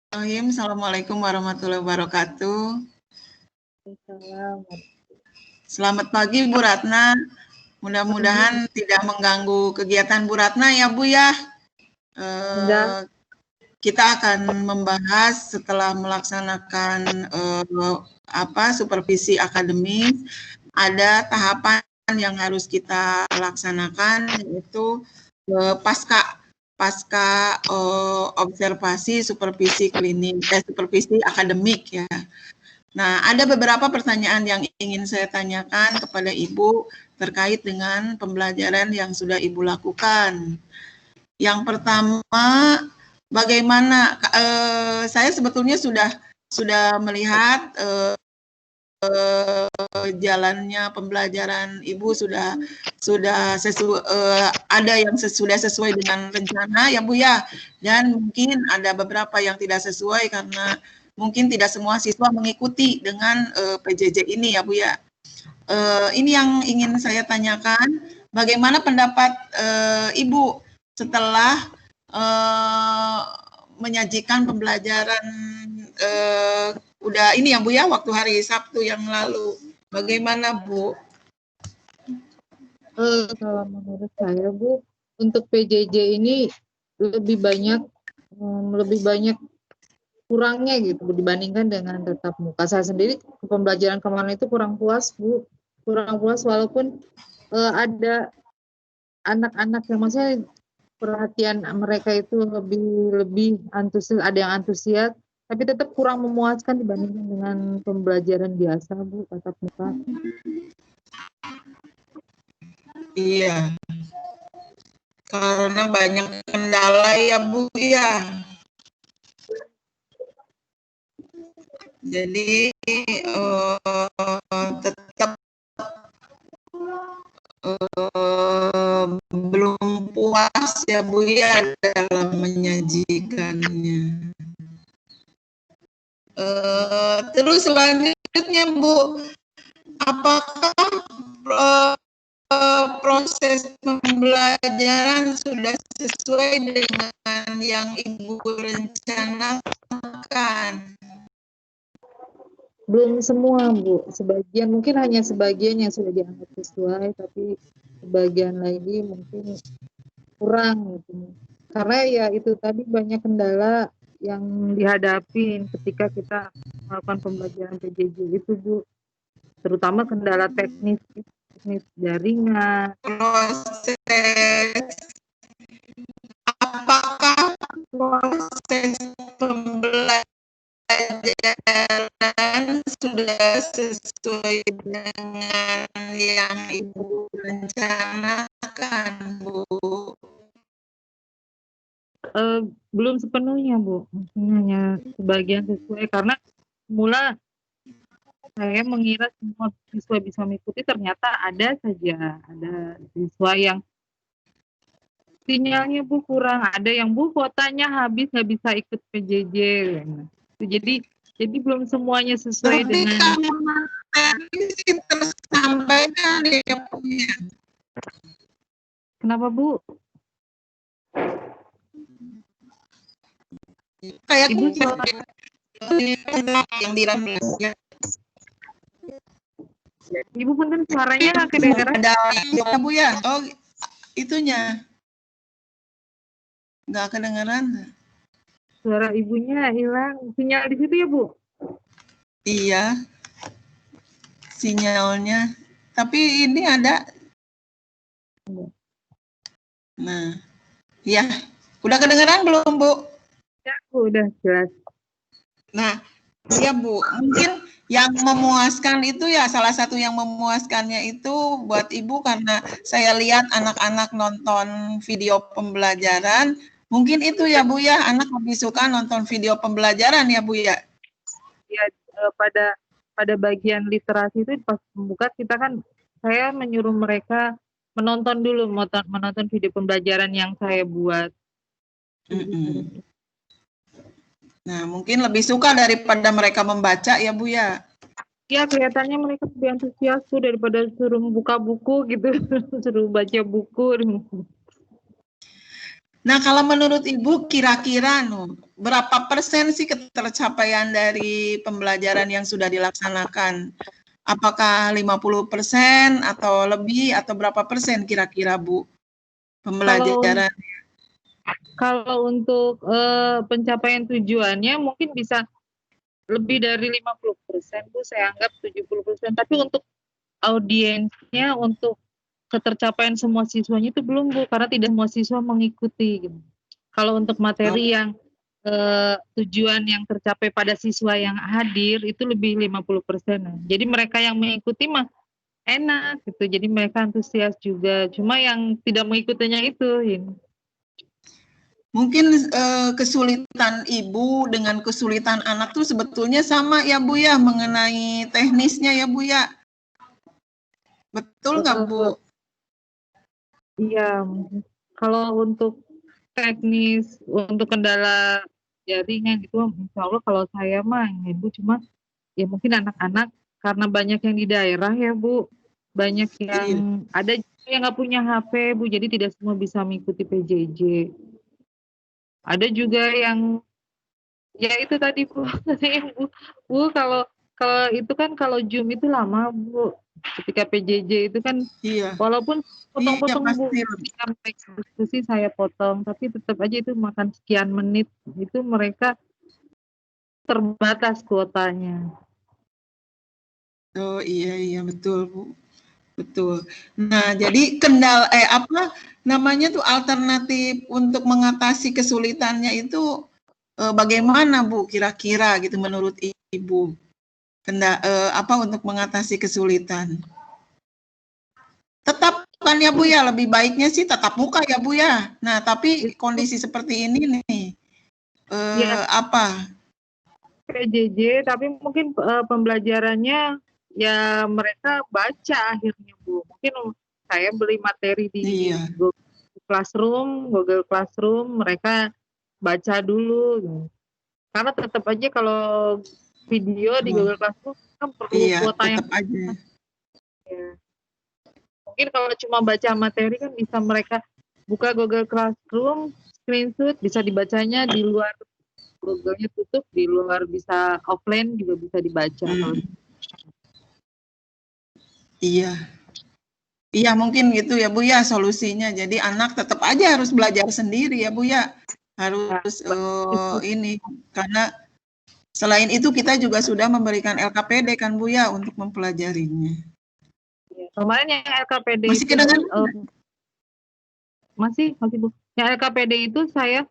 Assalamualaikum warahmatullahi wabarakatuh. Selamat pagi Bu Ratna. Mudah-mudahan tidak mengganggu kegiatan Bu Ratna ya Bu ya. Kita akan membahas setelah melaksanakan supervisi akademis, ada tahapan yang harus kita laksanakan, yaitu pasca observasi supervisi klinik, supervisi akademik ya. Nah, ada beberapa pertanyaan yang ingin saya tanyakan kepada Ibu terkait dengan pembelajaran yang sudah Ibu lakukan. Yang pertama, bagaimana saya sebetulnya sudah melihat jalannya pembelajaran Ibu sudah sesuai, ada yang sudah sesuai dengan rencana ya Bu ya, dan mungkin ada beberapa yang tidak sesuai karena mungkin tidak semua siswa mengikuti dengan PJJ ini ya Bu ya. Ini yang ingin saya tanyakan, bagaimana pendapat Ibu setelah menyajikan pembelajaran udah ini ya Bu ya, waktu hari Sabtu yang lalu. Bagaimana Bu? Kalau menurut saya Bu, untuk PJJ ini lebih banyak kurangnya gitu dibandingkan dengan tatap muka. Saya sendiri pembelajaran kemarin itu kurang puas Bu, walaupun ada anak-anak yang maksudnya perhatian mereka itu lebih antusias, ada yang antusias, tapi tetap kurang memuaskan dibandingkan dengan pembelajaran biasa Bu, tatap muka. Iya, karena banyak kendala ya Bu ya. Jadi tetap belum puas ya Bu ya dalam menyajikannya. Terus selanjutnya Bu, apakah proses pembelajaran sudah sesuai dengan yang Ibu rencanakan? Belum semua Bu, sebagian, mungkin hanya sebagian yang sudah dianggap sesuai, tapi sebagian lagi mungkin kurang gitu. Karena ya itu tadi banyak kendala yang dihadapi ketika kita melakukan pembelajaran PJJ itu Bu, terutama kendala teknis jaringan. Apakah proses pembelajaran sudah sesuai dengan yang Ibu rencanakan, Bu? Belum sepenuhnya Bu, hanya sebagian sesuai, karena semula saya mengira semua siswa bisa mengikuti, ternyata ada siswa yang sinyalnya Bu kurang, ada yang Bu kuotanya habis nggak bisa ikut PJJ. Jadi belum semuanya sesuai dengan. Tersampaikan ya Bu. Kenapa Bu? Kayak Ibu yang dirangkul ya. Ibu punten suaranya nggak kedengeran. Ada ya Bu ya. Oh itunya nggak kedengeran. Suara ibunya hilang. Sinyal di situ ya Bu? Iya. Sinyalnya. Tapi ini ada. Nah, ya. Udah kedengeran belum Bu? Ya Bu, udah jelas. Nah, iya Bu. Mungkin yang memuaskan itu ya, salah satu yang memuaskannya itu buat Ibu karena saya lihat anak-anak nonton video pembelajaran. Mungkin itu ya Bu ya, anak lebih suka nonton video pembelajaran ya Bu ya? Ya, pada bagian literasi itu pas membuka kita kan, saya menyuruh mereka menonton dulu, menonton video pembelajaran yang saya buat. Nah, mungkin lebih suka daripada mereka membaca ya Bu ya? Ya, kelihatannya mereka lebih antusias tuh daripada suruh buka buku gitu, suruh baca buku. Nah, kalau menurut Ibu kira-kira berapa persen sih ketercapaian dari pembelajaran yang sudah dilaksanakan? Apakah 50% atau lebih atau berapa persen kira-kira Bu Kalau pembelajaran? kalau untuk pencapaian tujuannya mungkin bisa lebih dari 50%, Bu. Saya anggap 70%. Tapi untuk audiensnya, untuk ketercapaian semua siswanya itu belum, Bu, karena tidak semua siswa mengikuti gitu. Kalau untuk materi yang tujuan yang tercapai pada siswa yang hadir itu lebih 50%. Jadi mereka yang mengikuti mah enak gitu. Jadi mereka antusias juga. Cuma yang tidak mengikutinya itu gitu. Mungkin kesulitan ibu dengan kesulitan anak tuh sebetulnya sama ya Bu ya, mengenai teknisnya ya Bu ya. Betul nggak Bu? Iya, kalau untuk teknis, untuk kendala jaringan gitu, insya Allah kalau saya mah ya Bu, cuma ya mungkin anak-anak karena banyak yang di daerah ya Bu, banyak yang Iya. ada juga yang nggak punya HP Bu, jadi tidak semua bisa mengikuti PJJ. Ada juga yang ya itu tadi Bu, katanya Bu kalau kalau itu kan kalau Zoom itu lama Bu. Ketika PJJ itu kan Iya. walaupun Iya potong-potong Bu, pasti. ketika mereka diskusi saya potong, tapi tetap aja itu makan sekian menit, itu mereka terbatas kuotanya. Oh iya iya betul Bu. Betul. Nah, jadi apa namanya tuh alternatif untuk mengatasi kesulitannya itu bagaimana Bu kira-kira gitu menurut Ibu? Apa untuk mengatasi kesulitan? Tetap kan ya Bu ya, lebih baiknya sih tetap muka ya Bu ya. Nah, tapi Itu kondisi seperti ini nih ya apa? PJJ, tapi mungkin pembelajarannya ya mereka baca akhirnya Bu. Mungkin saya beli materi di Iya. Google Classroom, mereka baca dulu. Karena tetap aja kalau video di Oh, Google Classroom kan perlu iya, kuota yang tetap aja. ya. Mungkin kalau cuma baca materi kan bisa mereka buka Google Classroom, screenshot, bisa dibacanya di luar Google-nya tutup, di luar bisa offline juga bisa dibaca. Kalau Iya. Iya mungkin gitu ya Bu ya solusinya. Jadi anak tetap aja harus belajar sendiri ya Bu ya. Harus ini karena selain itu kita juga sudah memberikan LKPD kan Bu ya untuk mempelajarinya. kemarin yang LKPD Masih itu Bu, kedengaran? masih Bu. Yang LKPD itu saya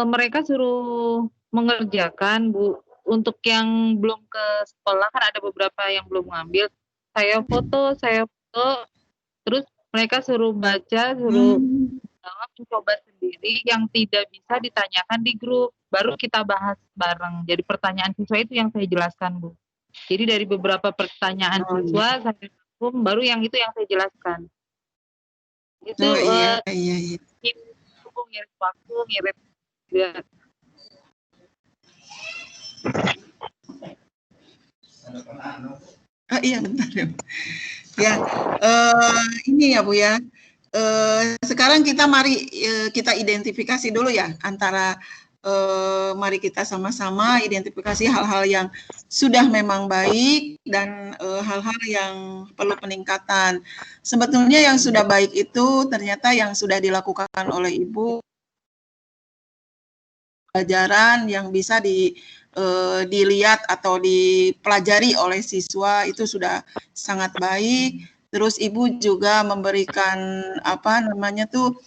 mereka suruh mengerjakan Bu. Untuk yang belum ke sekolah kan ada beberapa yang belum ngambil. Saya foto, terus mereka suruh baca, suruh Hmm. jawab, coba sendiri. Yang tidak bisa ditanyakan di grup, baru kita bahas bareng. Jadi pertanyaan siswa itu yang saya jelaskan Bu. Jadi dari beberapa pertanyaan Oh iya. siswa saya rangkum, baru yang itu yang saya jelaskan. Itu Oh iya iya iya. ngirim waktu, ngirim juga. Ah, iya bentar ya. Ya, ini ya Bu ya. Sekarang mari kita identifikasi dulu ya antara mari kita sama-sama identifikasi hal-hal yang sudah memang baik dan hal-hal yang perlu peningkatan. Sebetulnya yang sudah baik itu ternyata yang sudah dilakukan oleh Ibu pelajaran yang bisa dilihat atau dipelajari oleh siswa itu sudah sangat baik. Terus Ibu juga memberikan apa namanya tuh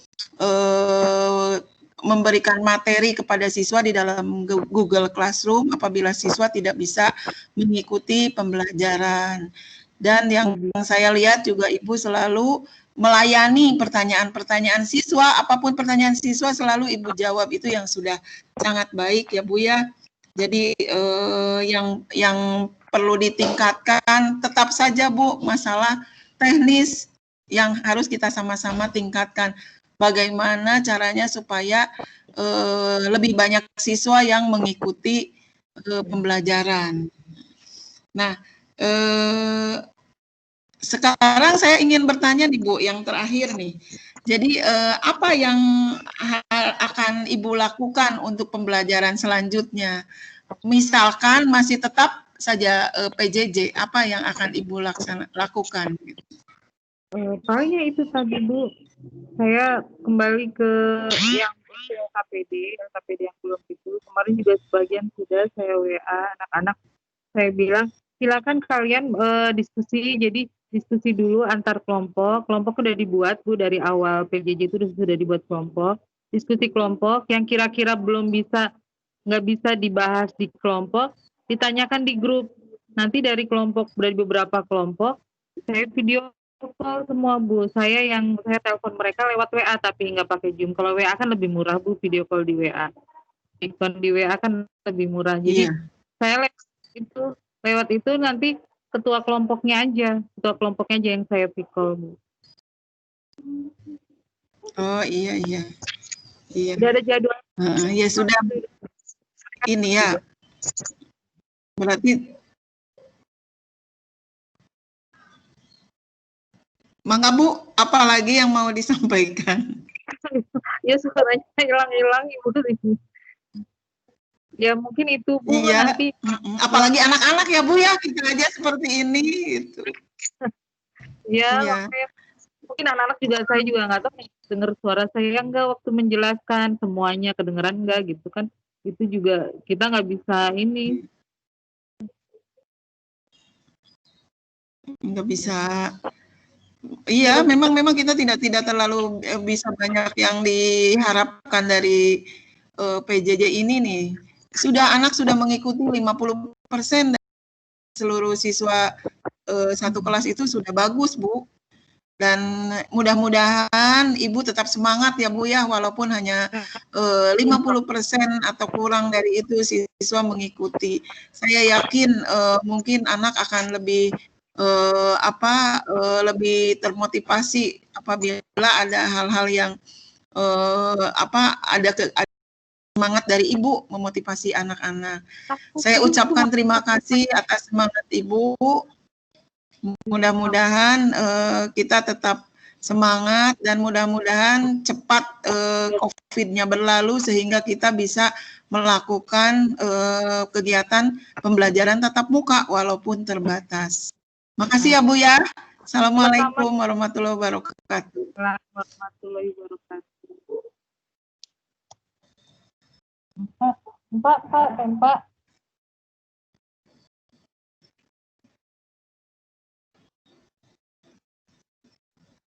memberikan materi kepada siswa di dalam Google Classroom apabila siswa tidak bisa mengikuti pembelajaran. Dan yang saya lihat juga Ibu selalu melayani pertanyaan-pertanyaan siswa, apapun pertanyaan siswa selalu Ibu jawab, itu yang sudah sangat baik ya Bu ya. Jadi yang perlu ditingkatkan tetap saja Bu masalah teknis yang harus kita sama-sama tingkatkan. Bagaimana caranya supaya lebih banyak siswa yang mengikuti pembelajaran. Nah, sekarang saya ingin bertanya nih Bu, yang terakhir nih. Jadi apa yang akan Ibu lakukan untuk pembelajaran selanjutnya? Misalkan masih tetap saja PJJ, apa yang akan Ibu lakukan? Palingnya itu tadi Bu, saya kembali ke yang LKPD yang belum itu. Kemarin juga sebagian sudah saya WA anak-anak, saya bilang silakan kalian diskusi. Jadi diskusi dulu antar kelompok. Kelompok udah dibuat Bu dari awal PJJ itu sudah dibuat kelompok. Diskusi kelompok yang kira-kira nggak bisa dibahas di kelompok, ditanyakan di grup. Nanti dari beberapa kelompok, saya video call semua Bu. Saya telepon mereka lewat WA tapi nggak pakai Zoom. Kalau WA kan lebih murah Bu, video call di WA. Ikon di WA kan lebih murah. Jadi saya lewat itu nanti ketua kelompoknya aja yang saya pikol Bu. Oh iya. Udah ada jadwal. Ya sudah. Ini ya. Berarti Mangga Bu, apalagi yang mau disampaikan? Ya suaranya hilang-hilang Ibu. Ya mungkin itu Bu. Iya. Nanti. Apalagi anak-anak ya Bu ya, kita aja seperti ini gitu. Ya. Mungkin anak-anak saya juga nggak tahu dengar suara saya enggak waktu menjelaskan semuanya kedengeran enggak gitu kan. Itu juga kita nggak bisa ini. Nggak bisa. Iya, memang kita tidak terlalu bisa banyak yang diharapkan dari PJJ ini nih. Anak sudah mengikuti 50% dari seluruh siswa satu kelas itu sudah bagus, Bu. Dan mudah-mudahan Ibu tetap semangat ya Bu ya, walaupun hanya 50% atau kurang dari itu siswa mengikuti. Saya yakin mungkin anak akan lebih lebih termotivasi apabila ada hal-hal yang ada semangat dari Ibu memotivasi anak-anak. Saya ucapkan terima kasih atas semangat Ibu. Mudah-mudahan kita tetap semangat dan mudah-mudahan cepat COVID-nya berlalu sehingga kita bisa melakukan kegiatan pembelajaran tatap muka walaupun terbatas. Makasih ya Bu ya. Assalamualaikum warahmatullahi wabarakatuh. Warahmatullahi wabarakatuh. Pak,